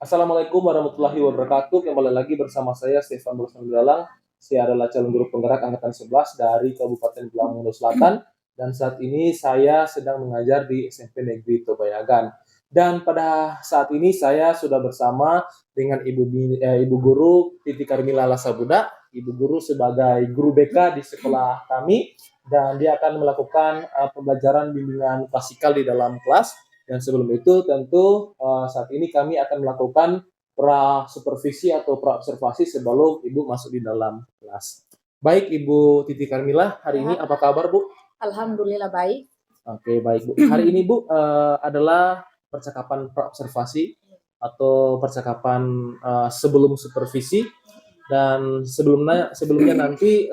Assalamualaikum warahmatullahi wabarakatuh. Kembali lagi bersama saya Stefan Galang. Saya adalah calon guru penggerak angkatan 11 dari Kabupaten Lamongan Selatan dan saat ini saya sedang mengajar di SMP Negeri Tobayagan. Dan pada saat ini saya sudah bersama dengan Ibu Guru Titi Karmila Lasabuda, Ibu Guru sebagai guru BK di sekolah kami dan dia akan melakukan pembelajaran bimbingan klasikal di dalam kelas. Dan sebelum itu tentu saat ini kami akan melakukan pra supervisi atau pra observasi sebelum Ibu masuk di dalam kelas. Baik Ibu Titi Karmila, hari ini apa kabar Bu? Alhamdulillah baik. Oke, baik Bu. Hari ini Bu adalah percakapan pra observasi atau percakapan sebelum supervisi dan sebelumnya nanti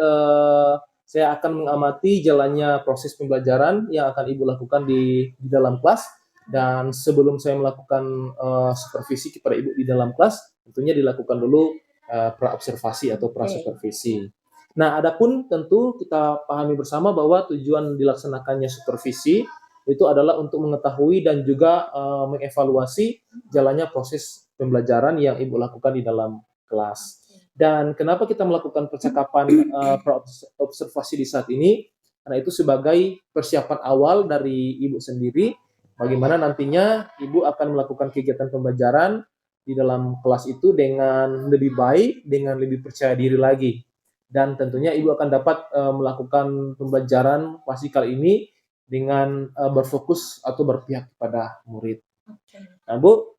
saya akan mengamati jalannya proses pembelajaran yang akan Ibu lakukan di dalam kelas. Dan sebelum saya melakukan supervisi kepada Ibu di dalam kelas, tentunya dilakukan dulu pra-observasi atau pra-supervisi. Nah, adapun tentu kita pahami bersama bahwa tujuan dilaksanakannya supervisi itu adalah untuk mengetahui dan juga mengevaluasi jalannya proses pembelajaran yang Ibu lakukan di dalam kelas. Dan kenapa kita melakukan percakapan pra-observasi di saat ini? Karena itu sebagai persiapan awal dari Ibu sendiri bagaimana nantinya Ibu akan melakukan kegiatan pembelajaran di dalam kelas itu dengan lebih baik, dengan lebih percaya diri lagi. Dan tentunya Ibu akan dapat melakukan pembelajaran klasikal ini dengan berfokus atau berpihak kepada murid. Nah, Bu,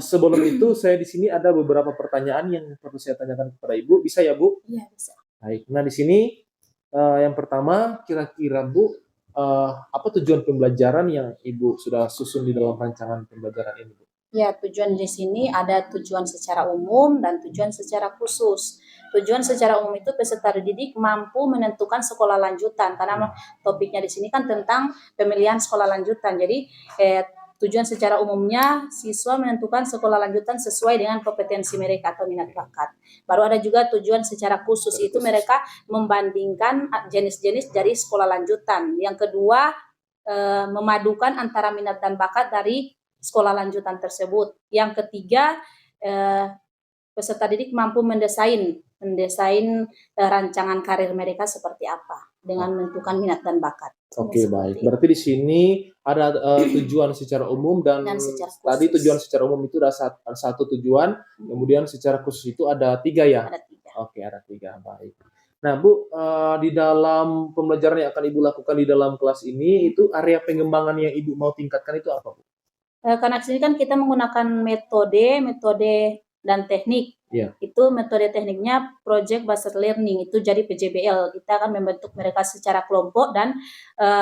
sebelum itu saya di sini ada beberapa pertanyaan yang perlu saya tanyakan kepada Ibu. Bisa ya, Bu? Iya, bisa. Baik. Nah, di sini yang pertama, kira-kira Bu, apa tujuan pembelajaran yang Ibu sudah susun di dalam rancangan pembelajaran ini, Bu? Ya, tujuan di sini ada tujuan secara umum dan tujuan secara khusus. Tujuan secara umum itu peserta didik mampu menentukan sekolah lanjutan karena topiknya di sini kan tentang pemilihan sekolah lanjutan. Jadi tujuan secara umumnya siswa menentukan sekolah lanjutan sesuai dengan kompetensi mereka atau minat bakat. Baru ada juga tujuan secara khusus itu mereka membandingkan jenis-jenis dari sekolah lanjutan. Yang kedua memadukan antara minat dan bakat dari sekolah lanjutan tersebut. Yang ketiga, peserta didik mampu mendesain rancangan karir mereka seperti apa dengan menentukan minat dan bakat. Oke, baik. Berarti di sini ada tujuan secara umum dan secara tadi tujuan secara umum itu ada satu tujuan, kemudian secara khusus itu ada 3 ya? Ada 3. Oke, ada 3. Baik. Nah, Bu, di dalam pembelajaran yang akan Ibu lakukan di dalam kelas ini, itu area pengembangan yang Ibu mau tingkatkan itu apa, Bu? Karena di sini kan kita menggunakan metode dan teknik. Iya. Itu metode tekniknya project based learning, itu jadi PJBL. Kita akan membentuk mereka secara kelompok dan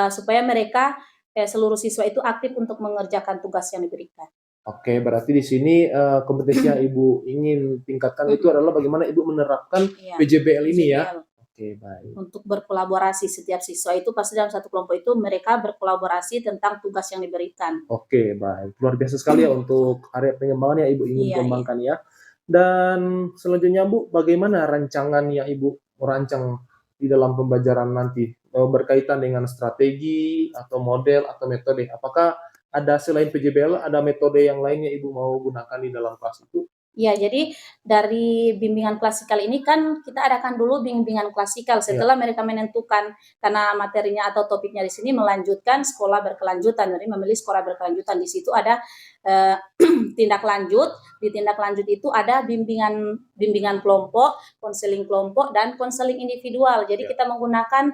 supaya mereka seluruh siswa itu aktif untuk mengerjakan tugas yang diberikan. Oke, berarti di sini kompetensi yang Ibu ingin tingkatkan itu adalah bagaimana Ibu menerapkan PJBL ini ya? Oke, baik. Untuk berkolaborasi, setiap siswa itu pasti dalam satu kelompok itu mereka berkolaborasi tentang tugas yang diberikan. Oke, baik. Luar biasa sekali ya untuk area pengembangan yang Ibu ingin kembangkan ya. Dan selanjutnya Bu, bagaimana rancangan yang Ibu merancang di dalam pembelajaran nanti berkaitan dengan strategi atau model atau metode? Apakah ada selain PJBL ada metode yang lain yang Ibu mau gunakan di dalam kelas itu? Ya, jadi dari bimbingan klasikal ini kan kita adakan dulu bimbingan klasikal setelah mereka menentukan karena materinya atau topiknya di sini melanjutkan sekolah berkelanjutan, jadi memilih sekolah berkelanjutan. Di situ ada tindak lanjut. Di tindak lanjut itu ada bimbingan kelompok, konseling kelompok dan konseling individual. Jadi kita menggunakan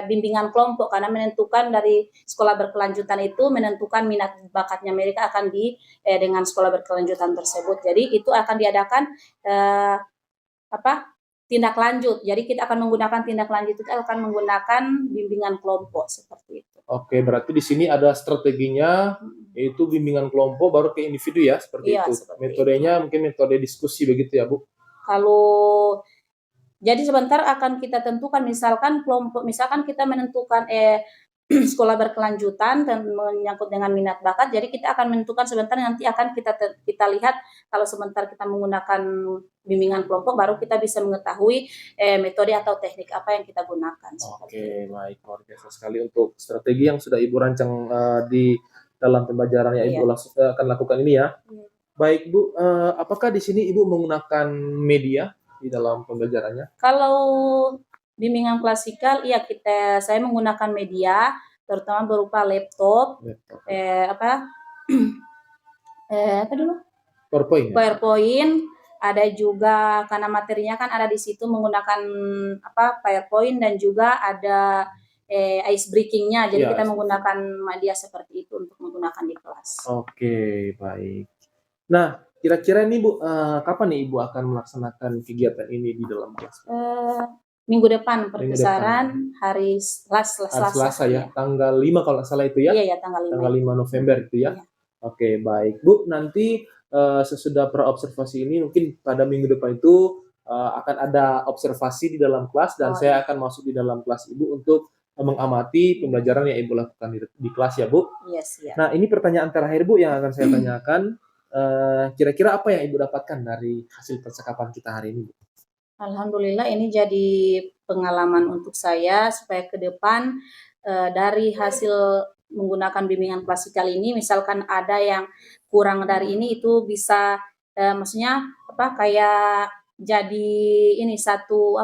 bimbingan kelompok karena menentukan dari sekolah berkelanjutan itu menentukan minat bakatnya mereka akan dengan sekolah berkelanjutan tersebut. Jadi itu akan diadakan tindak lanjut. Jadi kita akan menggunakan tindak lanjut itu akan menggunakan bimbingan kelompok seperti itu. Oke, berarti di sini ada strateginya yaitu bimbingan kelompok baru ke individu ya, seperti itu. Metodenya itu. Mungkin metode diskusi begitu ya, Bu? Kalau jadi sebentar akan kita tentukan misalkan kita menentukan sekolah berkelanjutan dan menyangkut dengan minat bakat, jadi kita akan menentukan sebentar nanti akan kita lihat kalau sebentar kita menggunakan bimbingan kelompok baru kita bisa mengetahui metode atau teknik apa yang kita gunakan. Oke, baik, luar biasa sekali untuk strategi yang sudah Ibu rancang di dalam pembelajaran yang Ibu akan lakukan ini ya. Baik Bu, apakah di sini Ibu menggunakan media di dalam pembelajarannya? Kalau bimbingan klasikal, iya saya menggunakan media, terutama berupa laptop, Laptop. apa apa dulu? PowerPoint ya? PowerPoint, ada juga karena materinya kan ada di situ menggunakan PowerPoint dan juga ada ice breaking-nya. Jadi Iya. kita menggunakan media seperti itu untuk menggunakan di kelas. Oke, baik. Nah, kira-kira nih Bu, kapan nih Ibu akan melaksanakan kegiatan ini di dalam kelas? Minggu depan Minggu perpisahan hari Hari Selasa. Selasa ya, tanggal 5 kalau nggak salah itu ya? Iya ya, tanggal 5. Tanggal 5 November itu ya? Iya. Oke, baik. Bu, nanti sesudah praobservasi ini mungkin pada minggu depan itu akan ada observasi di dalam kelas dan saya akan masuk di dalam kelas Ibu untuk mengamati pembelajaran yang Ibu lakukan di kelas ya, Bu. Iya, siap. Nah, ini pertanyaan terakhir Bu yang akan saya tanyakan. Kira-kira apa yang Ibu dapatkan dari hasil percakapan kita hari ini, Bu? Alhamdulillah ini jadi pengalaman untuk saya supaya ke depan dari hasil menggunakan bimbingan klasikal ini, misalkan ada yang kurang dari ini itu bisa maksudnya kayak jadi ini satu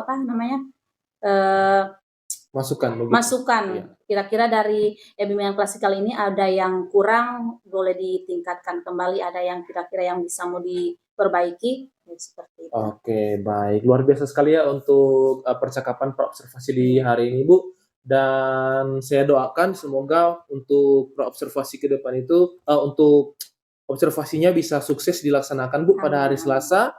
Masukan begitu. masukan. Iya. Kira-kira dari bimbingan klasikal ini ada yang kurang, boleh ditingkatkan kembali, ada yang kira-kira yang bisa mau diperbaiki, seperti itu. Oke, baik. Luar biasa sekali ya untuk percakapan praobservasi di hari ini, Bu. Dan saya doakan semoga untuk praobservasi ke depan itu untuk observasinya bisa sukses dilaksanakan, Bu, pada hari Selasa.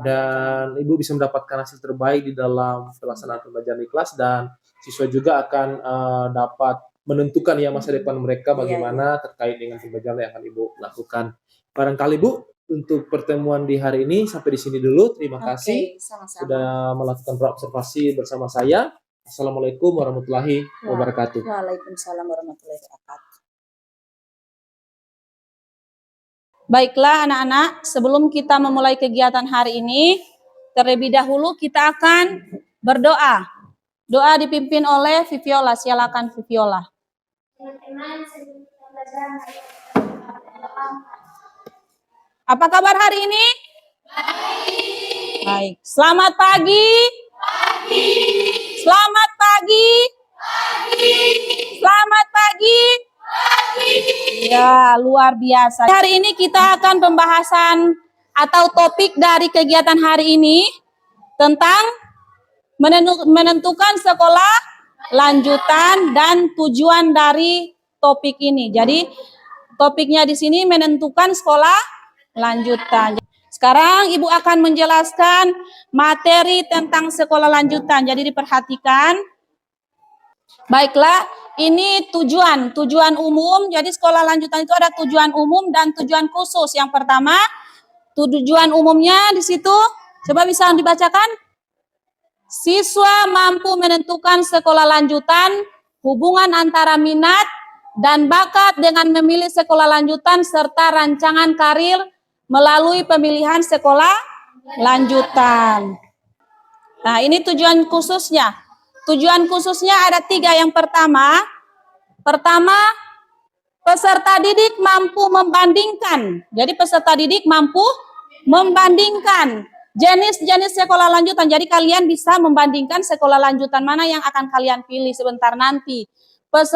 Dan Ibu bisa mendapatkan hasil terbaik di dalam pelaksanaan pembelajaran di kelas dan siswa juga akan dapat menentukan ya masa depan mereka bagaimana terkait dengan pembelajaran yang akan Ibu lakukan. Barangkali Bu, untuk pertemuan di hari ini sampai di sini dulu. Terima kasih sama-sama. sudah melakukan praobservasi bersama saya. Assalamualaikum warahmatullahi wabarakatuh. Waalaikumsalam warahmatullahi wabarakatuh. Baiklah anak-anak, sebelum kita memulai kegiatan hari ini, terlebih dahulu kita akan berdoa. Doa dipimpin oleh Viviola. Silakan Viviola. Apa kabar hari ini? Baik. Selamat pagi. Selamat pagi. Selamat pagi. Ya, luar biasa. Hari ini kita akan pembahasan atau topik dari kegiatan hari ini tentang menentukan sekolah lanjutan dan tujuan dari topik ini. Jadi topiknya di sini menentukan sekolah lanjutan. Sekarang Ibu akan menjelaskan materi tentang sekolah lanjutan. Jadi diperhatikan. Baiklah, ini tujuan umum. Jadi sekolah lanjutan itu ada tujuan umum dan tujuan khusus. Yang pertama, tujuan umumnya di situ. Coba bisa dibacakan. Siswa mampu menentukan sekolah lanjutan, hubungan antara minat dan bakat dengan memilih sekolah lanjutan serta rancangan karir melalui pemilihan sekolah lanjutan. Nah, ini tujuan khususnya. Tujuan khususnya ada 3. Yang pertama, peserta didik mampu membandingkan. Jadi peserta didik mampu membandingkan jenis-jenis sekolah lanjutan. Jadi kalian bisa membandingkan sekolah lanjutan mana yang akan kalian pilih sebentar nanti.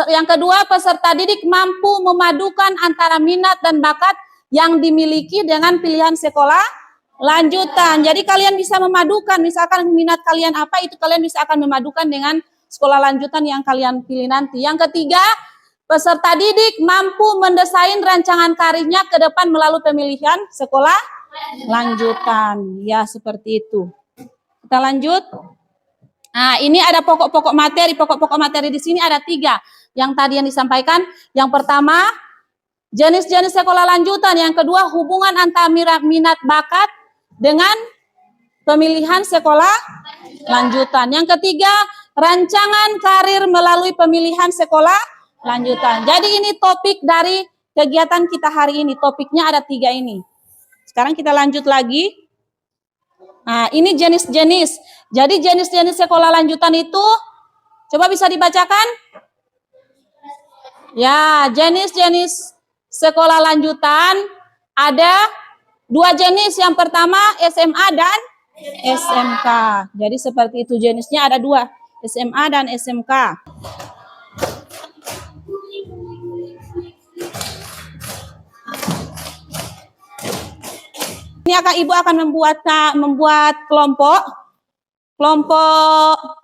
Yang kedua, peserta didik mampu memadukan antara minat dan bakat yang dimiliki dengan pilihan sekolah lanjutan. Jadi kalian bisa memadukan, misalkan minat kalian apa, itu kalian bisa akan memadukan dengan sekolah lanjutan yang kalian pilih nanti. Yang ketiga, peserta didik mampu mendesain rancangan karirnya ke depan melalui pemilihan sekolah lanjutan. Ya, seperti itu. Kita lanjut. Nah, ini ada pokok-pokok materi. Pokok-pokok materi di sini ada 3. Yang tadi yang disampaikan. Yang pertama, jenis-jenis sekolah lanjutan. Yang kedua, hubungan antara minat bakat dengan pemilihan sekolah lanjutan. Yang ketiga, rancangan karir melalui pemilihan sekolah lanjutan. Jadi ini topik dari kegiatan kita hari ini. Topiknya ada 3 ini. Sekarang kita lanjut lagi. Nah, ini jenis-jenis. Jadi jenis-jenis sekolah lanjutan itu, coba bisa dibacakan? Ya, jenis-jenis sekolah lanjutan ada Dua jenis, yang pertama SMA dan SMK. Jadi seperti itu jenisnya ada dua, SMA dan SMK. Ini ibu akan membuat kelompok.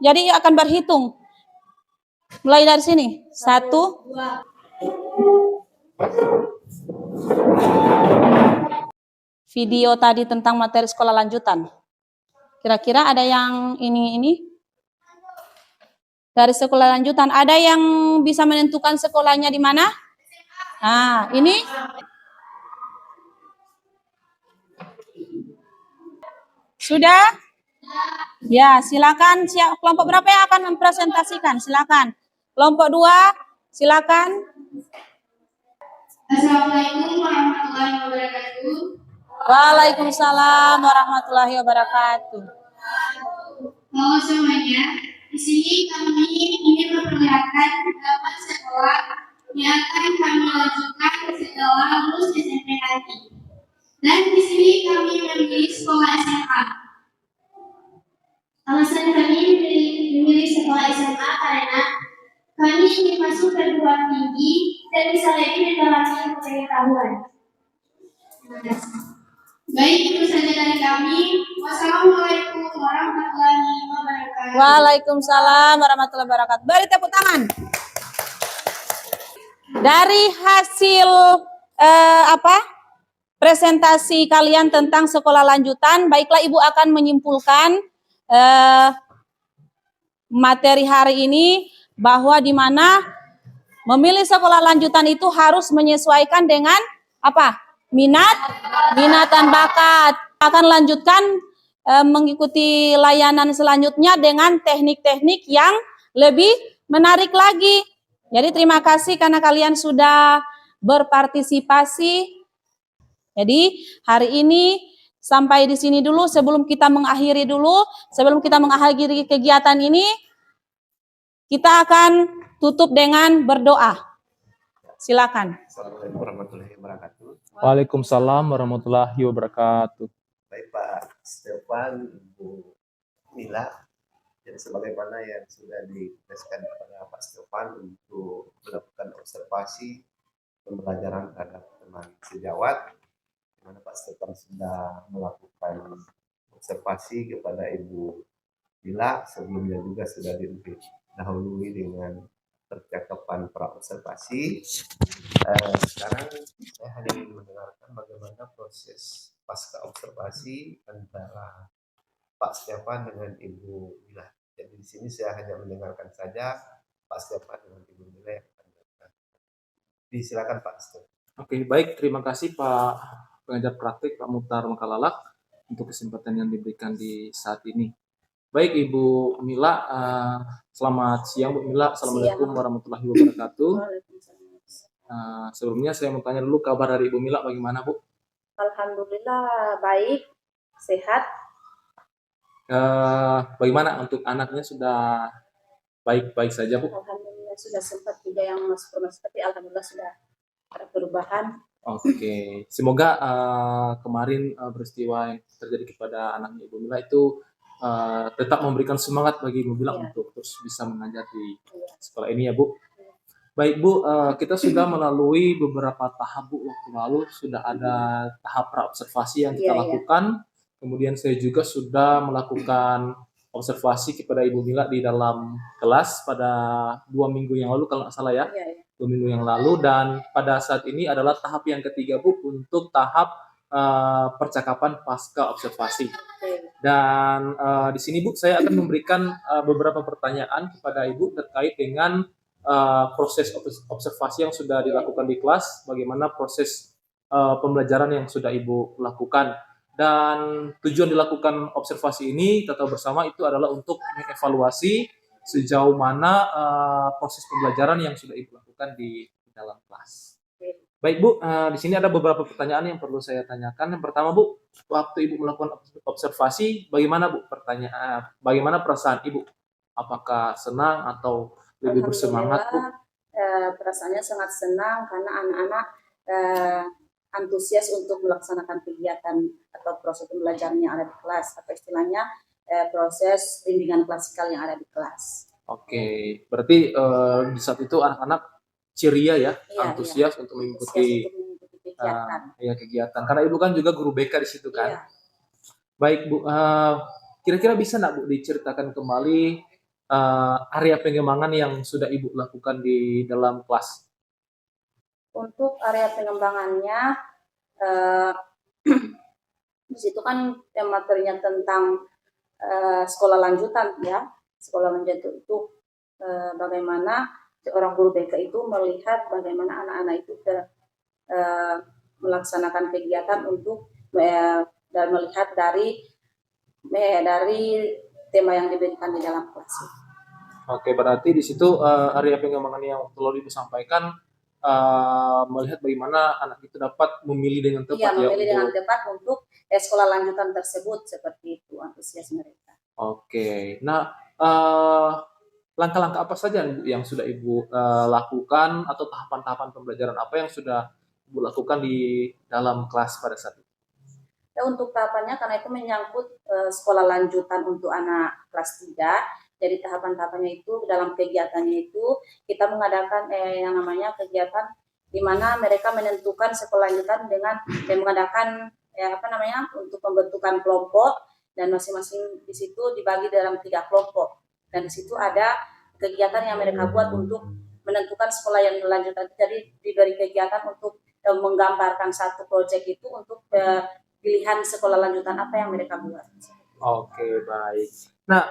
Jadi akan berhitung. Mulai dari sini. 1, 2. Video tadi tentang materi sekolah lanjutan. Kira-kira ada yang ini? Dari sekolah lanjutan, ada yang bisa menentukan sekolahnya di mana? Nah, ini. Sudah? Ya, silakan. Kelompok berapa yang akan mempresentasikan? Silakan. Kelompok 2, silakan. Assalamualaikum warahmatullahi wabarakatuh. Waalaikumsalam warahmatullahi wabarakatuh. Halo semuanya, di sini kami ingin memperlihatkan beberapa sekolah yang akan kami lanjutkan setelah lulus SMP nanti. Dan di sini kami memilih sekolah SMA. Alasan kami memilih sekolah SMA karena kami ingin masuk perguruan tinggi dan bisa lebih mendalami pengetahuan. Baik, itu saja dari kami. Wassalamualaikum warahmatullahi wabarakatuh. Waalaikumsalam warahmatullahi wabarakatuh. Beri tepuk tangan. Dari hasil presentasi kalian tentang sekolah lanjutan, baiklah Ibu akan menyimpulkan materi hari ini bahwa di mana memilih sekolah lanjutan itu harus menyesuaikan dengan minat dan bakat. Akan lanjutkan mengikuti layanan selanjutnya dengan teknik-teknik yang lebih menarik lagi. Jadi terima kasih karena kalian sudah berpartisipasi. Jadi hari ini sampai di sini dulu. Sebelum kita mengakhiri kegiatan ini, kita akan tutup dengan berdoa. Silakan. Assalamualaikum warahmatullahi wabarakatuh. Waalaikumsalam warahmatullahi wabarakatuh. Baik Pak Stefan, Ibu Mila, jadi sebagaimana yang sudah dituliskan kepada Pak Stefan untuk melakukan observasi pembelajaran terhadap teman sejawat, di mana Pak Stefan sudah melakukan observasi kepada Ibu Mila, sebelumnya juga sudah didahului dengan percakapan pra-observasi. Sekarang saya hanya ingin mendengarkan bagaimana proses pasca observasi antara Pak Stefan dengan Ibu Mila. Jadi di sini saya hanya mendengarkan saja Pak Stefan dengan Ibu Mila yang akan mendengarkan. Silakan Pak Stefan. Oke, baik. Terima kasih Pak pengajar praktik Pak Muhtar Makalalak untuk kesempatan yang diberikan di saat ini. Baik Ibu Mila, selamat siang Bu Mila. Assalamualaikum warahmatullahi wabarakatuh. Sebelumnya saya mau tanya dulu kabar dari Ibu Mila bagaimana Bu? Alhamdulillah baik, sehat. Bagaimana untuk anaknya, sudah baik-baik saja Bu? Alhamdulillah sudah sempat juga yang masuk rumah, tapi alhamdulillah sudah ada perubahan. Oke, semoga kemarin peristiwa yang terjadi kepada anaknya Ibu Mila itu tetap memberikan semangat bagi Ibu Mila untuk terus bisa mengajar di sekolah ini ya Bu. Baik Bu, kita sudah melalui beberapa tahap Bu. Waktu lalu sudah ada tahap pra-observasi yang kita lakukan. Kemudian saya juga sudah melakukan observasi kepada Ibu Mila di dalam kelas pada 2 minggu yang lalu kalau nggak salah ya. 2 minggu yang lalu, dan pada saat ini adalah tahap yang ketiga Bu, untuk tahap percakapan pasca observasi. Dan di sini Bu, saya akan memberikan beberapa pertanyaan kepada Ibu terkait dengan proses observasi yang sudah dilakukan di kelas, bagaimana proses pembelajaran yang sudah Ibu lakukan. Dan tujuan dilakukan observasi ini, kita tahu bersama, itu adalah untuk mengevaluasi sejauh mana proses pembelajaran yang sudah Ibu lakukan di dalam kelas. Baik Bu, di sini ada beberapa pertanyaan yang perlu saya tanyakan. Yang pertama Bu, waktu Ibu melakukan observasi, bagaimana Bu bagaimana perasaan Ibu? Apakah senang atau lebih bersemangat Bu? Perasaannya sangat senang karena antusias untuk melaksanakan kegiatan atau proses pembelajaran yang ada di kelas, atau istilahnya proses bimbingan klasikal yang ada di kelas. Oke, berarti di saat itu anak-anak ceria ya, Iya, antusias untuk mengikuti Antusias untuk mengikuti kegiatan. kegiatan. Karena ibu kan juga guru BK di situ kan. Iya. Baik Bu, kira-kira bisa nggak Bu diceritakan kembali area pengembangan yang sudah ibu lakukan di dalam kelas? Untuk area pengembangannya, di situ kan materinya tentang sekolah lanjutan ya. Sekolah lanjutan itu bagaimana seorang guru BK itu melihat bagaimana anak-anak itu melaksanakan kegiatan untuk dan melihat dari tema yang diberikan di dalam kelas. Oke, berarti di situ area pengembangan yang perlu disampaikan melihat bagaimana anak itu dapat memilih dengan tepat Iya, ya memilih dengan tepat untuk sekolah lanjutan tersebut, seperti itu antusias mereka. Oke, nah langkah-langkah apa saja Bu yang sudah Ibu lakukan atau tahapan-tahapan pembelajaran apa yang sudah Ibu lakukan di dalam kelas pada saat itu? Ya, untuk tahapannya karena itu menyangkut sekolah lanjutan untuk anak kelas 3. Jadi tahapan-tahapannya itu dalam kegiatannya itu kita mengadakan yang namanya kegiatan di mana mereka menentukan sekolah lanjutan dengan mengadakan untuk pembentukan kelompok, dan masing-masing di situ dibagi dalam 3 kelompok. Dan di situ ada kegiatan yang mereka buat untuk menentukan sekolah yang lanjutan. Jadi diberi kegiatan untuk menggambarkan satu proyek itu untuk pilihan sekolah lanjutan apa yang mereka buat. Oke, baik. Nah,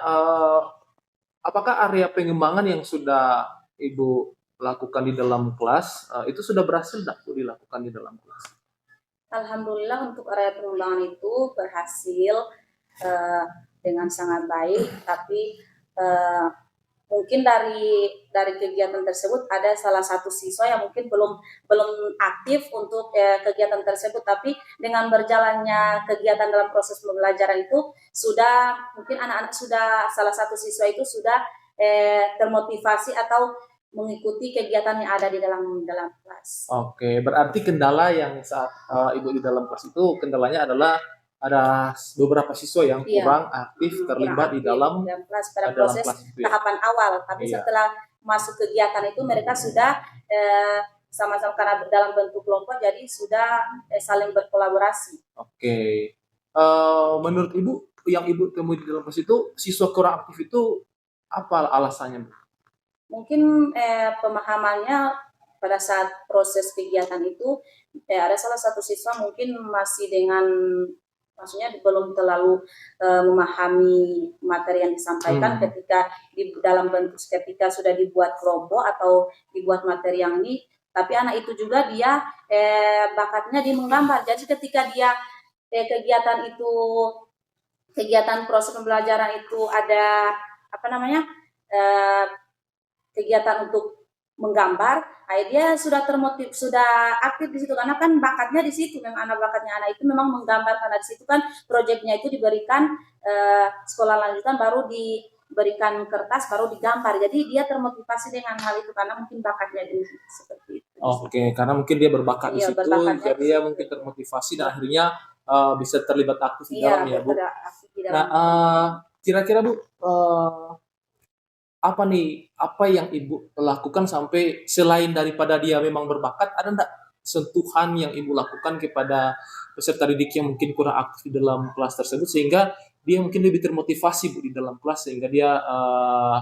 apakah area pengembangan yang sudah Ibu lakukan di dalam kelas itu sudah berhasil tidak Bu dilakukan di dalam kelas? Alhamdulillah untuk area pengembangan itu berhasil dengan sangat baik, tapi mungkin dari kegiatan tersebut ada salah satu siswa yang mungkin belum aktif untuk kegiatan tersebut, tapi dengan berjalannya kegiatan dalam proses pembelajaran itu sudah mungkin anak-anak sudah salah satu siswa itu sudah termotivasi atau mengikuti kegiatan yang ada di dalam kelas. Oke, berarti kendala yang saat Ibu di dalam kelas itu kendalanya adalah ada beberapa siswa yang kurang aktif terlibat di dalam kelas pada proses kelas itu, tahapan awal, tapi setelah masuk kegiatan itu mereka sudah sama-sama karena dalam bentuk kelompok jadi sudah saling berkolaborasi. Oke. Menurut Ibu yang Ibu temui di dalam kelas itu siswa kurang aktif itu apa alasannya Bu? Mungkin pemahamannya pada saat proses kegiatan itu ada salah satu siswa mungkin masih maksudnya belum terlalu memahami materi yang disampaikan ketika ketika sudah dibuat kelompok atau dibuat materi yang ini, tapi anak itu juga dia bakatnya di menggambar. Jadi ketika dia kegiatan proses pembelajaran itu ada kegiatan untuk menggambar, dia sudah aktif di situ karena kan bakatnya di situ. Memang anak itu memang menggambar, karena di situ kan proyeknya itu diberikan sekolah lanjutan baru diberikan kertas baru digambar. Jadi dia termotivasi dengan hal itu karena mungkin bakatnya di seperti itu. Oke, karena mungkin dia berbakat di situ, jadi dia mungkin termotivasi dan akhirnya bisa terlibat aktif di dalam ya Bu. Nah, kira-kira Bu apa yang Ibu lakukan sampai selain daripada dia memang berbakat, ada enggak sentuhan yang Ibu lakukan kepada peserta didik yang mungkin kurang aktif di dalam kelas tersebut sehingga dia mungkin lebih termotivasi Bu di dalam kelas sehingga dia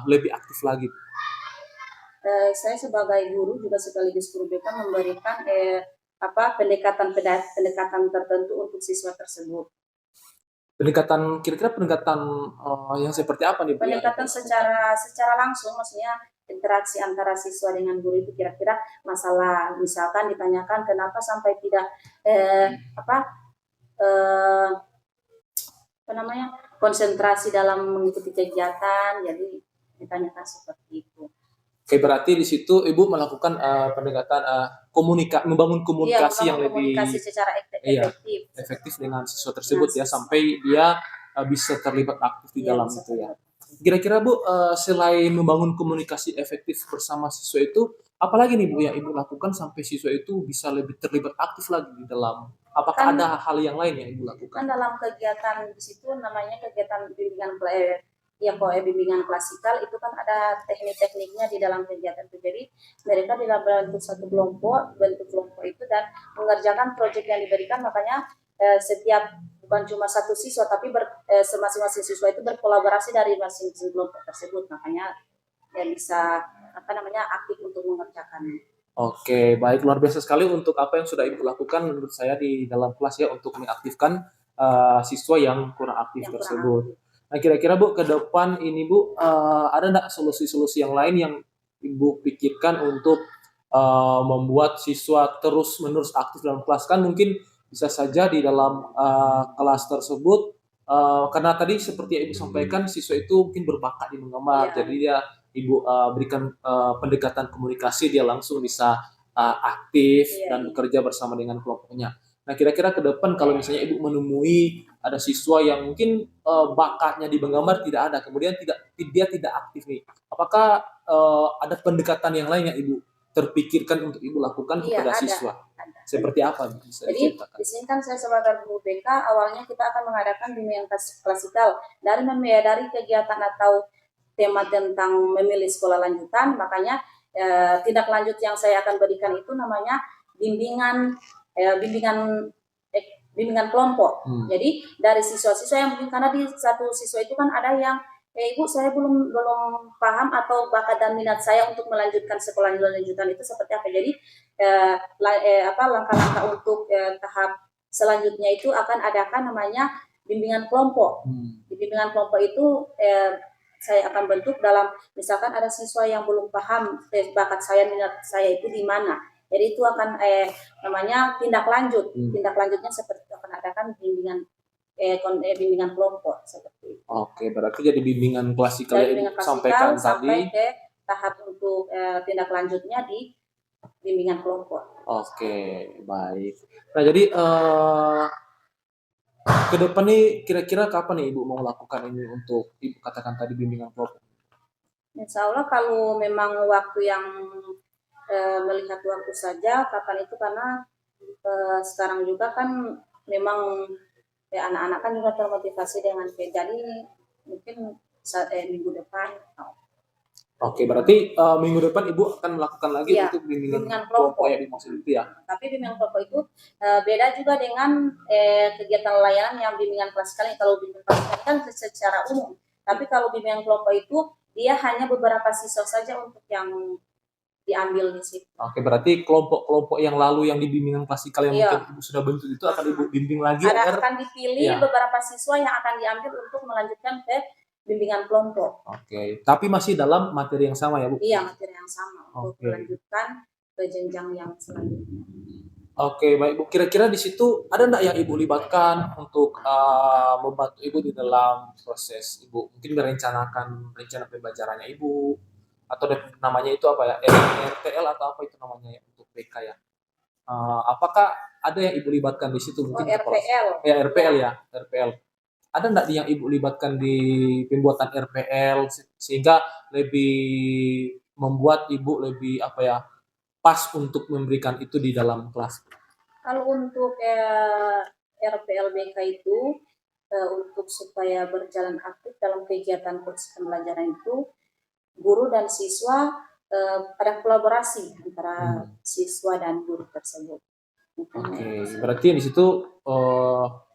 lebih aktif lagi? Saya sebagai guru juga sekaligus guru BK memberikan pendekatan tertentu untuk siswa tersebut. Kira-kira pendekatan yang seperti apa nih Bu? Pendekatan secara langsung, maksudnya interaksi antara siswa dengan guru itu kira-kira masalah, misalkan ditanyakan kenapa sampai tidak konsentrasi dalam mengikuti kegiatan, jadi ditanyakan seperti itu. Oke, berarti di situ Ibu melakukan pendekatan membangun komunikasi yang lebih secara efektif dengan siswa tersebut ya, sampai dia bisa terlibat aktif di dalam itu ya. Kira-kira Bu, selain membangun komunikasi efektif bersama siswa itu, apalagi nih Bu yang Ibu lakukan sampai siswa itu bisa lebih terlibat aktif lagi di dalam, apakah Kan ada hal yang lain yang Ibu lakukan? kan dalam kegiatan di situ namanya kegiatan bimbingan klasikal itu kan ada teknik-tekniknya di dalam kegiatan itu. Jadi mereka dalam bentuk kelompok itu dan mengerjakan proyek yang diberikan, makanya setiap bukan cuma satu siswa tapi masing-masing siswa itu berkolaborasi dari masing-masing kelompok tersebut, makanya ya bisa aktif untuk mengerjakannya. Oke, baik, luar biasa sekali untuk apa yang sudah Ibu lakukan menurut saya di dalam kelas ya untuk mengaktifkan siswa yang kurang aktif Yang kurang tersebut. Nah, kira-kira Bu ke depan ini Bu ada nggak solusi-solusi yang lain yang Ibu pikirkan untuk membuat siswa terus-menerus aktif dalam kelas? Kan mungkin bisa saja di dalam kelas tersebut karena tadi seperti yang Ibu sampaikan siswa itu mungkin berbakat di menggambar, Iya. jadi dia Ibu berikan pendekatan komunikasi, dia langsung bisa aktif Iya, dan iya. bekerja bersama dengan kelompoknya. Nah, kira-kira ke depan kalau misalnya Ibu menemui ada siswa yang mungkin bakatnya di menggambar tidak ada, kemudian dia tidak aktif nih, apakah ada pendekatan yang lain yang Ibu terpikirkan untuk Ibu lakukan Iya, kepada ada. siswa? Seperti apa bisa Jadi diceritakan? di sini kan saya sebagai guru BK awalnya kita akan mengadakan bimbingan klasikal dari kegiatan atau tema tentang memilih sekolah lanjutan, makanya tindak lanjut yang saya akan berikan itu namanya bimbingan bimbingan kelompok. Jadi dari siswa-siswa yang mungkin karena di satu siswa itu kan ada yang Ibu saya belum paham atau bakat dan minat saya untuk melanjutkan sekolah lanjutan itu seperti apa. Jadi langkah-langkah untuk tahap selanjutnya itu akan adakan namanya bimbingan kelompok. Di bimbingan kelompok itu saya akan bentuk dalam misalkan ada siswa yang belum paham bakat saya minat saya itu di mana. Jadi itu akan namanya tindak lanjut. Tindak lanjutnya seperti akan adakan bimbingan kelompok seperti itu. Oke, berarti jadi bimbingan klasikal yang Ibu sampaikan sampai tadi. ke tahap untuk tindak lanjutnya di bimbingan kelompok. Oke, baik. Nah, jadi ke depan nih kira-kira kapan nih Ibu mau lakukan ini untuk Ibu katakan tadi bimbingan kelompok? Insya Allah kalau memang waktu yang melihat waktu saja kapan itu, karena sekarang juga kan memang anak-anak kan juga termotivasi dengan jadi mungkin minggu depan. Oke, berarti minggu depan Ibu akan melakukan lagi Iya, untuk bimbingan bimbingan kelompok kelompok. yang dimaksud itu ya? Tapi bimbingan kelompok itu beda juga dengan kegiatan layanan yang bimbingan klasikal. Kalau bimbingan klasikal kan secara umum, tapi kalau bimbingan kelompok itu dia hanya beberapa siswa saja untuk yang diambil di situ. Oke, berarti kelompok-kelompok yang lalu yang di bimbingan klasikal yang Iya. mungkin Ibu sudah bentuk itu akan Ibu bimbing lagi akan dipilih Iya. beberapa siswa yang akan diambil untuk melanjutkan ke bimbingan kelompok. Oke, tapi masih dalam materi yang sama ya Bu? Iya, materi yang sama untuk Oke. melanjutkan ke jenjang yang selanjutnya. Oke, baik Bu. Kira-kira di situ ada nggak yang Ibu libatkan untuk membantu Ibu di dalam proses Ibu mungkin merencanakan rencana pembelajarannya Ibu, atau namanya itu apa ya, RPL atau apa itu namanya ya untuk BK ya? Apakah ada yang Ibu libatkan di situ mungkin? RPL. Ya, RPL ya, RPL. Ada nggak yang Ibu libatkan di pembuatan RPL sehingga lebih membuat Ibu lebih pas untuk memberikan itu di dalam kelas? Kalau untuk RPLBK itu untuk supaya berjalan aktif dalam kegiatan proses pembelajaran itu, guru dan siswa ada kolaborasi antara siswa dan guru tersebut. Oke, berarti di situ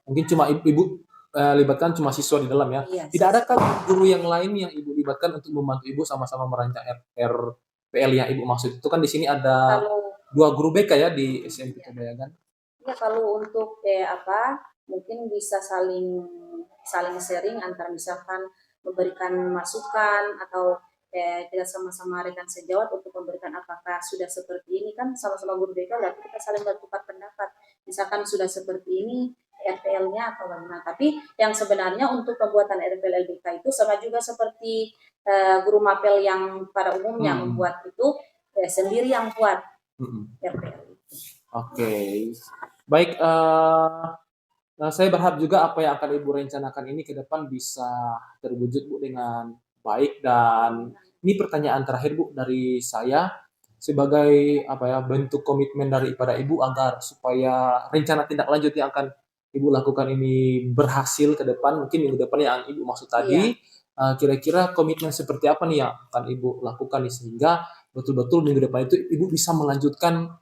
mungkin cuma Ibu libatkan cuma siswa di dalam ya? Iya, tidak ada kan guru yang lain yang Ibu libatkan untuk membantu Ibu sama-sama merancang RPL yang Ibu maksud itu? Kan di sini ada dua guru BK ya di SMP Kebayagan. Ya, kalau untuk mungkin bisa saling sharing antar misalkan memberikan masukan atau kita sama-sama rekan sejawat untuk memberikan apakah sudah seperti ini, kan sama-sama guru BK berarti kita saling bertukar pendapat. Misalkan sudah seperti ini RPL-nya atau bagaimana. Tapi yang sebenarnya untuk pembuatan RPL LBK itu sama juga seperti guru mapel yang pada umumnya membuat itu sendiri yang buat RPL itu. Oke. Baik, saya berharap juga apa yang akan Ibu rencanakan ini ke depan bisa terwujud Bu dengan baik. Dan ini pertanyaan terakhir Bu dari saya. sebagai apa ya, bentuk komitmen daripada Ibu agar supaya rencana tindak lanjut yang akan Ibu lakukan ini berhasil ke depan, mungkin minggu depan yang Ibu maksud tadi, kira-kira komitmen seperti apa nih yang akan Ibu lakukan nih sehingga betul-betul minggu depan itu Ibu bisa melanjutkan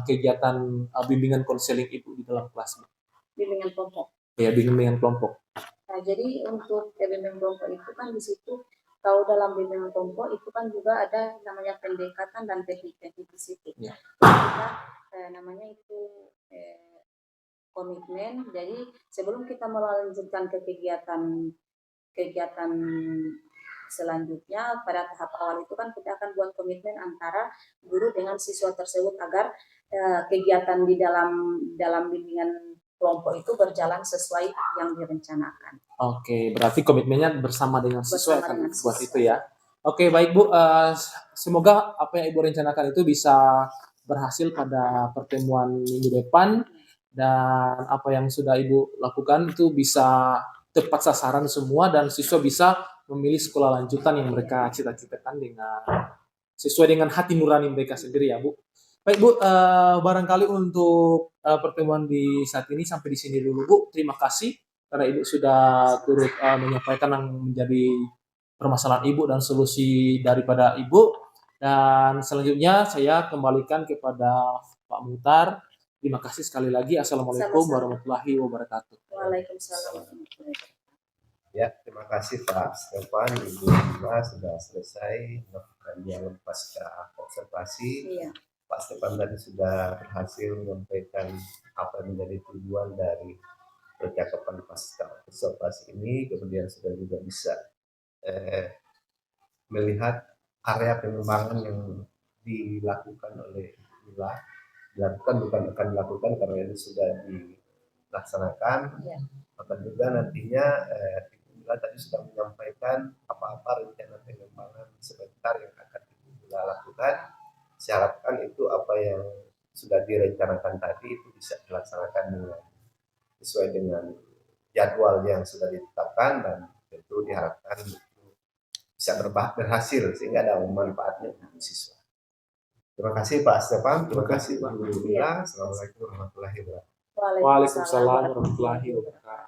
kegiatan bimbingan konseling Ibu di dalam kelas. Bimbingan kelompok. Ya, bimbingan kelompok. Nah, jadi untuk bimbingan kelompok itu kan di situ, kalau dalam bimbingan kelompok itu kan juga ada namanya pendekatan dan teknik-teknik di situ. Ya. Kita namanya itu komitmen. Jadi sebelum kita melanjutkan ke kegiatan selanjutnya, pada tahap awal itu kan kita akan buat komitmen antara guru dengan siswa tersebut agar kegiatan di dalam bimbingan kelompok itu berjalan sesuai yang direncanakan. Oke, berarti komitmennya bersama dengan siswa Bersama akan dengan buat siswa. itu ya. Oke, baik Bu. Semoga apa yang Ibu rencanakan itu bisa berhasil pada pertemuan minggu depan dan apa yang sudah Ibu lakukan itu bisa tepat sasaran semua dan siswa bisa memilih sekolah lanjutan yang mereka cita-citakan dengan sesuai dengan hati nurani mereka sendiri ya Bu. Baik Bu, barangkali untuk pertemuan di saat ini sampai di sini dulu Bu. Terima kasih karena Ibu sudah turut menyampaikan yang menjadi permasalahan Ibu dan solusi daripada Ibu. Dan selanjutnya saya kembalikan kepada Pak Muhtar. Terima kasih sekali lagi. Assalamualaikum Sama-sama. warahmatullahi wabarakatuh. Waalaikumsalam warahmatullahi wabarakatuh. Ya, terima kasih Pak Stefan, Ibu Mila sudah selesai melakukan dialog pasca observasi. Iya. Pak Stefan tadi sudah berhasil menyampaikan apa yang menjadi tujuan dari percakapan pasca observasi ini, kemudian sudah juga bisa melihat area pengembangan yang dilakukan oleh Mila, bukan akan dilakukan karena ini sudah dilaksanakan. Iya. Akan juga nantinya Mila tadi sudah menyampaikan apa-apa rencana pengembangan sebentar yang akan Mila lakukan. Saya harapkan itu apa yang sudah direncanakan tadi itu bisa dilaksanakan dengan sesuai dengan jadwal yang sudah ditetapkan dan tentu diharapkan bisa berhasil sehingga ada manfaatnya untuk siswa. Terima kasih Pak Stefan, terima kasih Bu Mila. Assalamualaikum warahmatullahi wabarakatuh. Waalaikumsalam warahmatullahi wabarakatuh.